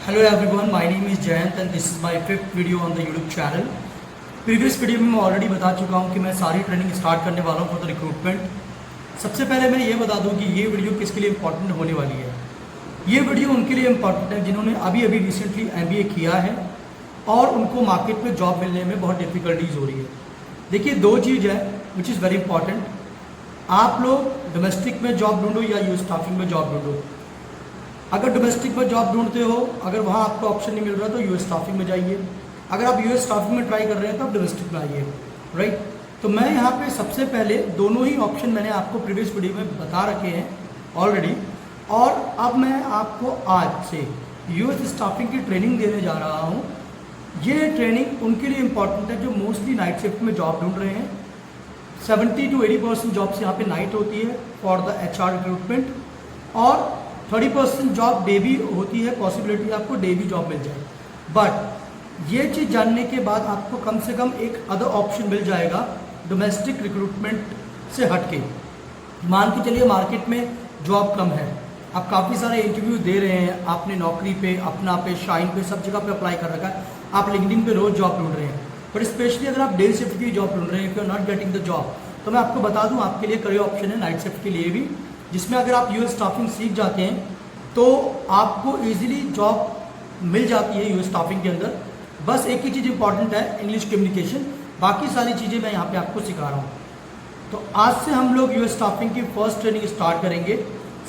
Hello everyone, my name is Jayant and this is my fifth video on the YouTube channel. Previous video में मैं already बता चुका हूं कि मैं सारी ट्रेनिंग स्टार्ट करने वाला हूं फॉर द रिक्रूटमेंट। सबसे पहले मैं ये बता दूं कि ये वीडियो किसके लिए इंपॉर्टेंट होने वाली है। ये वीडियो उनके लिए इंपॉर्टेंट है जिन्होंने अभी रिसेंटली MBA किया है और उनको मार्केट में जॉब मिलने में बहुत डिफिकल्टीज हो रही है। देखिए, दो चीज़ है विच इज़ वेरी इंपॉर्टेंट। आप लोग डोमेस्टिक में जॉब ढूंढो या यूएस स्टाफिंग में जॉब ढूंढो। अगर डोमेस्टिक में जॉब ढूंढते हो, अगर वहाँ आपको ऑप्शन नहीं मिल रहा तो यूएस स्टाफिंग में जाइए। अगर आप यूएस स्टाफिंग में ट्राई कर रहे हैं तो आप डोमेस्टिक में आइए, राइट। तो मैं यहाँ पे सबसे पहले दोनों ही ऑप्शन मैंने आपको प्रीवियस वीडियो में बता रखे हैं ऑलरेडी, और अब मैं आपको आज से यूएस स्टाफिंग की ट्रेनिंग देने जा रहा हूँ। ये ट्रेनिंग उनके लिए इम्पॉर्टेंट है जो मोस्टली नाइट शिफ्ट में जॉब ढूंढ रहे हैं। 70 to 80% जॉब्स यहाँ पे नाइट होती है फॉर द HR रिक्रूटमेंट, और 30% जॉब डे भी होती है, पॉसिबिलिटी आपको डे भी जॉब मिल जाए। बट ये चीज़ जानने के बाद आपको कम से कम एक अदर ऑप्शन मिल जाएगा डोमेस्टिक रिक्रूटमेंट से हटके। मान के चलिए मार्केट में जॉब कम है, आप काफ़ी सारे इंटरव्यू दे रहे हैं, आपने नौकरी पे, अपना पे, शाइन पे, सब जगह पे अप्लाई कर रखा है, आप लिंक्डइन पे रोज जॉब ढूंढ रहे हैं। बट स्पेशली अगर आप डे शिफ्ट की जॉब ढूंढ रहे हैं, if you are not getting the job, तो मैं आपको बता दूं आपके लिए करियर ऑप्शन है नाइट शिफ्ट के लिए भी, जिसमें अगर आप यूएस स्टाफिंग सीख जाते हैं तो आपको इजीली जॉब मिल जाती है यूएस स्टाफिंग के अंदर। बस एक ही चीज़ इंपॉर्टेंट है, इंग्लिश कम्युनिकेशन। बाकी सारी चीज़ें मैं यहाँ पे आपको सिखा रहा हूँ। तो आज से हम लोग यूएस स्टाफिंग की फर्स्ट ट्रेनिंग स्टार्ट करेंगे।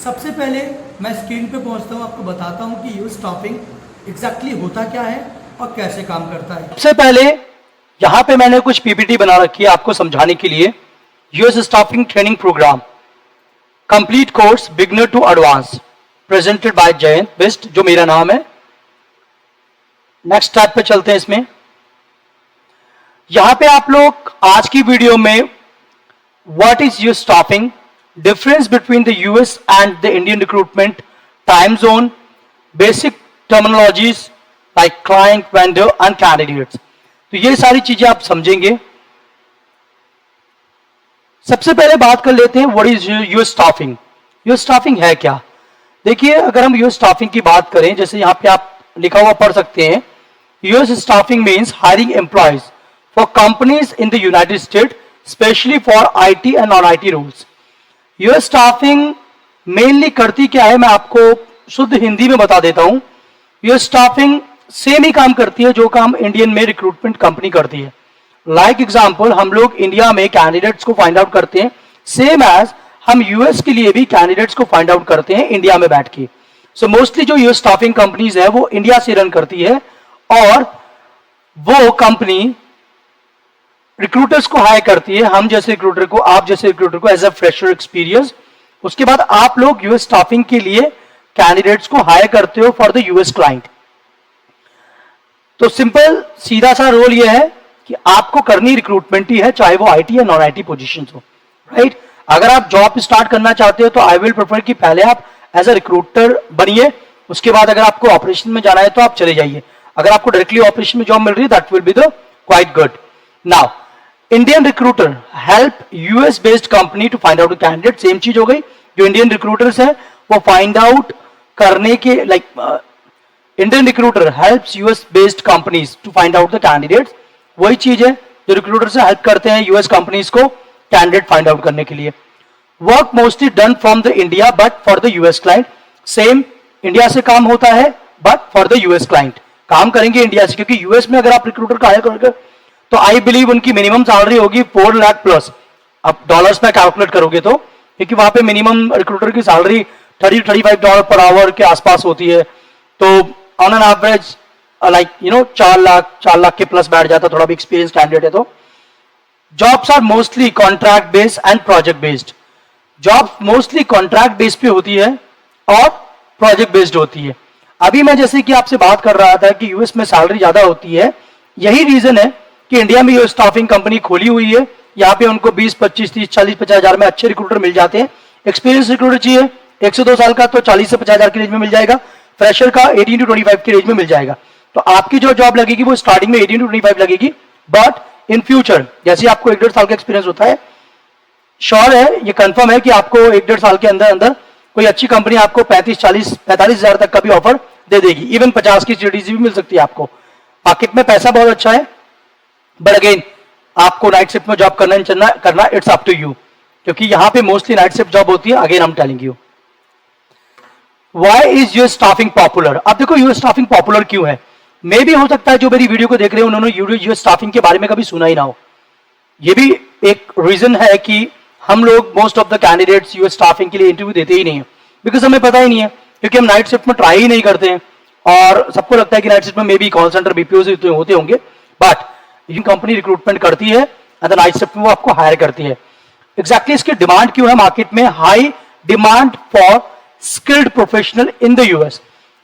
सबसे पहले मैं स्क्रीन पे पहुँचता हूँ, आपको बताता हूँ कि यूएस स्टाफिंग एग्जैक्टली होता क्या है और कैसे काम करता है। सबसे पहले यहाँ पे मैंने कुछ PPT बना रखी है आपको समझाने के लिए। US staffing training program complete course beginner to advance presented by Jayant best, जो मेरा नाम है। नेक्स्ट स्टेप पे चलते हैं। इसमें यहां पे आप लोग आज की वीडियो में what is US staffing, difference between the US and the Indian recruitment, time zone, basic terminologies like client, vendor and candidates, तो ये सारी चीजें आप समझेंगे। सबसे पहले बात कर लेते हैं what is US staffing. US staffing है क्या? देखिए, अगर हम यूएस स्टाफिंग की बात करें, जैसे यहां पे आप लिखा हुआ पढ़ सकते हैं, US staffing means hiring employees for companies in the United State specially for IT and non IT roles. US staffing mainly करती क्या है, मैं आपको शुद्ध हिंदी में बता देता हूं। यूएस स्टाफिंग सेम ही काम करती है जो काम इंडियन में रिक्रूटमेंट कंपनी करती है। लाइक एग्जांपल, हम लोग इंडिया में कैंडिडेट्स को फाइंड आउट करते हैं, सेम एज हम यूएस के लिए भी कैंडिडेट्स को फाइंड आउट करते हैं इंडिया में बैठ के। सो मोस्टली जो यूएस स्टाफिंग कंपनीज है वो इंडिया से रन करती है, और वो कंपनी रिक्रूटर्स को हायर करती है, हम जैसे रिक्रूटर को, आप जैसे रिक्रूटर को, एज अ फ्रेशर एक्सपीरियंस। उसके बाद आप लोग यूएस स्टाफिंग के लिए कैंडिडेट्स को हायर करते हो फॉर द यूएस क्लाइंट। तो सिंपल सीधा सा रोल यह है कि आपको करनी रिक्रूटमेंट ही है, चाहे वो IT या नॉन IT पोजीशन हो, राइट। अगर आप जॉब स्टार्ट करना चाहते हो तो आई विल प्रेफर कि पहले आप एज अ रिक्रूटर बनिए, उसके बाद अगर आपको ऑपरेशन में जाना है तो आप चले जाइए। अगर आपको डायरेक्टली ऑपरेशन में जॉब मिल रही है that will be the quite good. Now Indian recruiter help US based company to find out candidate. Same चीज हो गई, जो इंडियन रिक्रूटर्स है वो फाइंड आउट करने के like Indian recruiter helps US based companies to find out the candidates. वही चीज है जो रिक्रूटर से हेल्प करते हैं यूएस कंपनीज को कैंडिडेट फाइंड आउट करने के लिए। Work mostly done from the India but for the US client. Same India से काम होता है but for the US client. काम करेंगे इंडिया से, क्योंकि यूएस में अगर आप रिक्रूटर का हायर करोगे तो आई बिलीव उनकी मिनिमम सैलरी होगी 4 लाख प्लस। आप डॉलर्स में कैलकुलेट करोगे तो, क्योंकि वहां पे मिनिमम रिक्रूटर की सैलरी $30-35 पर आवर के आसपास होती है। तो on an average like 4 lakh के प्लस बैठ जाता, थोड़ा भी एक्सपीरियंस कैंडिडेट है तो। Jobs are mostly contract based and project based. Job mostly contract based पे होती है और प्रोजेक्ट बेस्ड होती है। अभी मैं जैसे कि आपसे बात कर रहा था कि यूएस में सैलरी ज्यादा होती है, यही रीजन है कि इंडिया में यूएस स्टाफिंग कंपनी खोली हुई है। यहाँ पे उनको 20, 25, 30, 40, 50 हजार में अच्छे रिक्रूटर मिल जाते हैं। एक्सपीरियंस रिक्रूटर चाहिए 1 से 2 साल का तो 40 से 50 हजार की रेंज में मिल जाएगा। फ्रेशर का 18 to 25 की रेंज में मिल जाएगा। तो आपकी जो जॉब लगेगी वो स्टार्टिंग में 18 to 25 लगेगी, बट इन फ्यूचर जैसे आपको 1-1.5 साल का एक्सपीरियंस होता है, श्योर है, ये कंफर्म है कि आपको 1-1.5 साल के अंदर अंदर कोई अच्छी कंपनी आपको 45 हजार तक का भी ऑफर दे देगी, इवन 50 की CDC भी मिल सकती है आपको। मार्केट में पैसा बहुत अच्छा है, बट अगेन आपको नाइट शिफ्ट में जॉब करना इट्स अप टू यू, क्योंकि यहां पे मोस्टली नाइट शिफ्ट जॉब होती है। Again I am telling you why is US staffing popular. अब देखो यूएस स्टाफिंग पॉपुलर क्यों है, मे भी हो सकता है जो मेरी वीडियो को देख रहे हैं उन्होंने यूएस स्टाफिंग के बारे में कभी सुना ही ना हो। ये भी एक रीजन है कि हम लोग most of the candidates US staffing के लिए इंटरव्यू देते ही नहीं है, बिकॉज हमें पता ही नहीं है, क्योंकि हम नाइट शिफ्ट में ट्राई ही नहीं करते हैं। और सबको लगता है कि नाइट शिफ्ट में may be call centre BPO से होते होंगे, बट ये कंपनी रिक्रूटमेंट करती है एंड नाइट शिफ्ट में वो आपको हायर करती है। एग्जैक्टली इसकी डिमांड क्यों है मार्केट में, high demand for skilled professional in the US.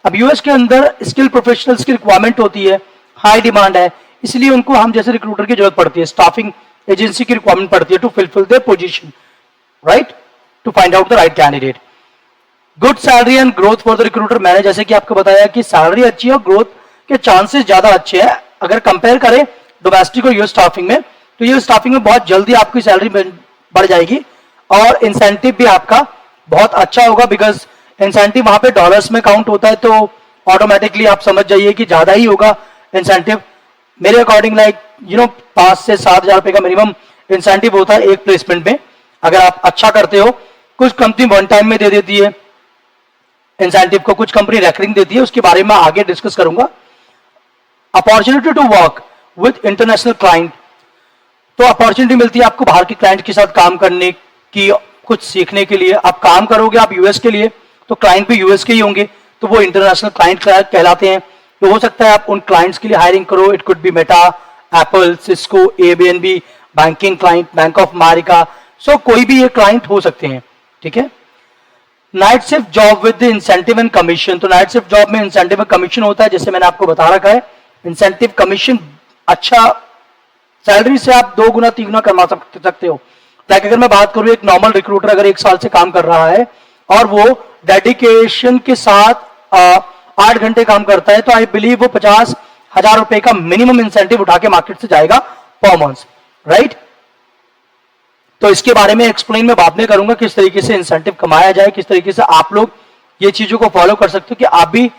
अब यूएस के अंदर स्किल्ड प्रोफेशनल्स की रिक्वायरमेंट होती है, हाई डिमांड है, इसलिए उनको हम जैसे रिक्रूटर की जरूरत पड़ती है, स्टाफिंग एजेंसी की रिक्वायरमेंट पड़ती है to fulfill their position, right, to find out the right candidate. Good salary and growth for the recruiter, मैंने जैसे कि आपको बताया कि सैलरी अच्छी है और ग्रोथ के चांसेस ज्यादा अच्छे हैं। अगर कंपेयर करें डोमेस्टिक और यूएस स्टाफिंग में, तो यूएस स्टाफिंग में बहुत जल्दी आपकी सैलरी बढ़ जाएगी और इंसेंटिव भी आपका बहुत अच्छा होगा, बिकॉज इंसेंटिव वहां पे डॉलर्स में काउंट होता है, तो ऑटोमेटिकली आप समझ जाइए कि ज्यादा ही होगा इंसेंटिव। मेरे अकॉर्डिंग लाइक 5 से 7 हजार रुपए का मिनिमम इंसेंटिव होता है एक प्लेसमेंट में, अगर आप अच्छा करते हो। कुछ कंपनी वन टाइम में दे देती है इंसेंटिव को, कुछ कंपनी रेकरिंग देती है, उसके बारे में आगे डिस्कस करूंगा। Opportunity to work with international client, तो अपॉर्चुनिटी मिलती है आपको बाहर के क्लाइंट के साथ काम करने की, कुछ सीखने के लिए। आप काम करोगे आप यूएस के लिए, तो क्लाइंट भी यूएस के ही होंगे, तो वो इंटरनेशनल क्लाइंट कहलाते हैं। तो हो सकता है आप उन क्लाइंट्स के लिए हायरिंग करो, it could be Meta, Apple, Cisco, ABNB, banking client, bank of America, so कोई भी ये क्लाइंट हो सकते हैं, ठीक है। Night shift job with incentive and commission, तो नाइट शिफ्ट जॉब में इंसेंटिव एंड कमीशन होता है, जैसे मैंने आपको बता रखा है। इंसेंटिव कमीशन अच्छा, सैलरी से आप 2 गुना 3 गुना कमा सकते हो। लाइक अगर मैं बात करूं, एक नॉर्मल रिक्रूटर अगर 1 साल से काम कर रहा है और वो डेडिकेशन के साथ 8 घंटे काम करता है, तो आई बिलीव वो 50,000 रुपए का मिनिमम इंसेंटिव उठा के मार्केट से जाएगा पर मंथ, राइट। तो इसके बारे में एक्सप्लेन मैं बाद में करूंगा, किस तरीके से इंसेंटिव कमाया जाए, किस तरीके से आप लोग ये चीजों को फॉलो कर सकते हो कि आप भी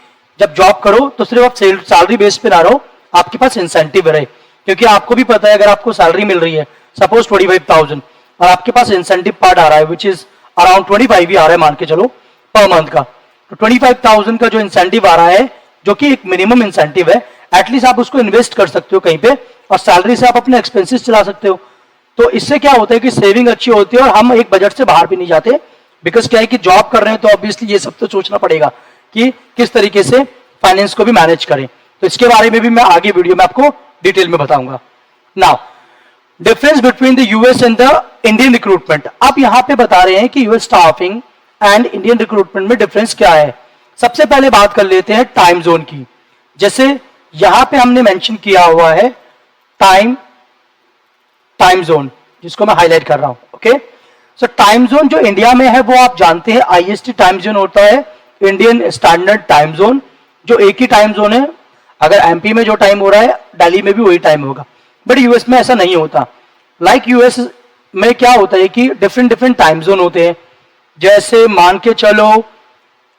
जब जॉब करो तो सिर्फ आप सैलरी बेस पे ना रहो, आपके पास इंसेंटिव रहे। क्योंकि आपको भी पता है अगर आपको सैलरी मिल रही है सपोज 25,000 और आपके पास इंसेंटिव पार्ट आ रहा है विच इज अराउंड 25 ही आ रहा है, मान के चलो पर मंथ का, तो 25,000 का जो इंसेंटिव आ रहा है, जो कि एक मिनिमम इंसेंटिव है, एटलीस्ट आप उसको इन्वेस्ट कर सकते हो कहीं पे और सैलरी से आप अपने एक्सपेंसेस चला सकते हो। तो इससे क्या होता है कि सेविंग अच्छी होती है और हम एक बजट से बाहर भी नहीं जाते, बिकॉज क्या है कि जॉब कर रहे हैं तो ऑब्वियसली ये सब तो सोचना पड़ेगा कि किस तरीके से फाइनेंस को भी मैनेज करें। तो इसके बारे में भी मैं आगे वीडियो में आपको डिटेल में बताऊंगा। Now difference between the US and the Indian recruitment, आप यहां पे बता रहे हैं कि US staffing and Indian recruitment में डिफरेंस क्या है। सबसे पहले बात कर लेते हैं टाइम जोन की। जैसे यहां पे हमने मेंशन किया हुआ है टाइम जोन, जिसको मैं हाईलाइट कर रहा हूं, ओके। सो टाइम जोन जो इंडिया में है वो आप जानते हैं आईएसटी टाइम जोन होता है, इंडियन स्टैंडर्ड टाइम जोन, जो एक ही टाइम जोन है। अगर एमपी में जो टाइम हो रहा है दिल्ली में भी वही टाइम होगा, बट यूएस में ऐसा नहीं होता। लाइक यूएस में क्या होता है कि डिफरेंट टाइम जोन होते हैं, जैसे मान के चलो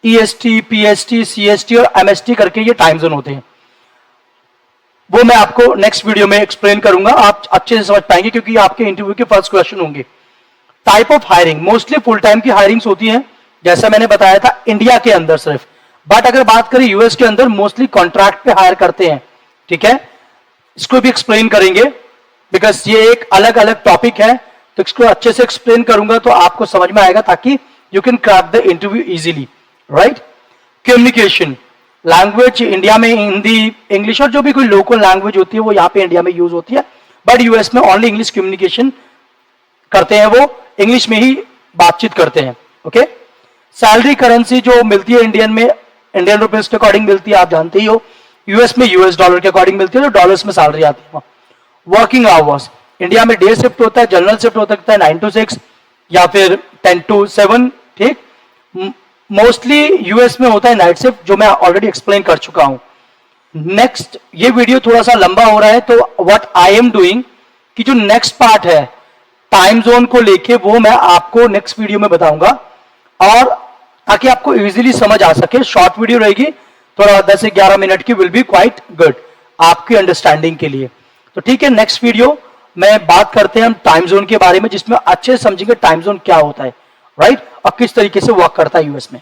ईएसटी, पीएसटी, सीएसटी और एमएसटी करके ये टाइम जोन होते हैं। वो मैं आपको नेक्स्ट वीडियो में एक्सप्लेन करूंगा, आप अच्छे से समझ पाएंगे क्योंकि आपके इंटरव्यू के फर्स्ट क्वेश्चन होंगे। Type of hiring, mostly full time की हायरिंग्स होती हैं, जैसा मैंने बताया था इंडिया के अंदर सिर्फ, बट अगर बात करें यूएस के अंदर मोस्टली कॉन्ट्रैक्ट पे हायर करते हैं, ठीक है। इसको भी एक्सप्लेन करेंगे बिकॉज ये एक अलग अलग टॉपिक है, तो इसको अच्छे से एक्सप्लेन करूंगा तो आपको समझ में आएगा, ताकि you can crack the interview easily, right. Communication language India में हिंदी, इंग्लिश और जो भी कोई लोकल लैंग्वेज होती है वो यहाँ पे इंडिया में यूज होती है, बट यूएस में ओनली इंग्लिश कम्युनिकेशन करते हैं, वो इंग्लिश में ही बातचीत करते हैं, ओके। सैलरी करेंसी जो मिलती है इंडियन में, इंडियन रुपीज के अकॉर्डिंग मिलती है, आप जानते ही हो। यूएस में यूएस डॉलर के अकॉर्डिंग मिलती है, तो डॉलर्स में सैलरी आती है। वर्किंग आवर्स इंडिया में डे शिफ्ट होता है, जनरल शिफ्ट हो सकता है 9 to 6 या फिर 10 to 7, ठीक। मोस्टली यूएस में होता है नाइट शिफ्ट, जो मैं ऑलरेडी एक्सप्लेन कर चुका हूं। नेक्स्ट, ये वीडियो थोड़ा सा लंबा हो रहा है, तो व्हाट आई एम डूइंग कि जो नेक्स्ट पार्ट है टाइम जोन को लेके, वो मैं आपको नेक्स्ट वीडियो में बताऊंगा, और ताकि आपको इजीली समझ आ सके। शॉर्ट वीडियो रहेगी, थोड़ा 10 से 11 मिनट की विल बी क्वाइट गुड आपकी अंडरस्टैंडिंग के लिए। तो ठीक है, नेक्स्ट वीडियो में बात करते हैं हम टाइम जोन के बारे में, जिसमें अच्छे से समझेंगे टाइम जोन क्या होता है, राइट, और किस तरीके से वर्क करता है यूएस में।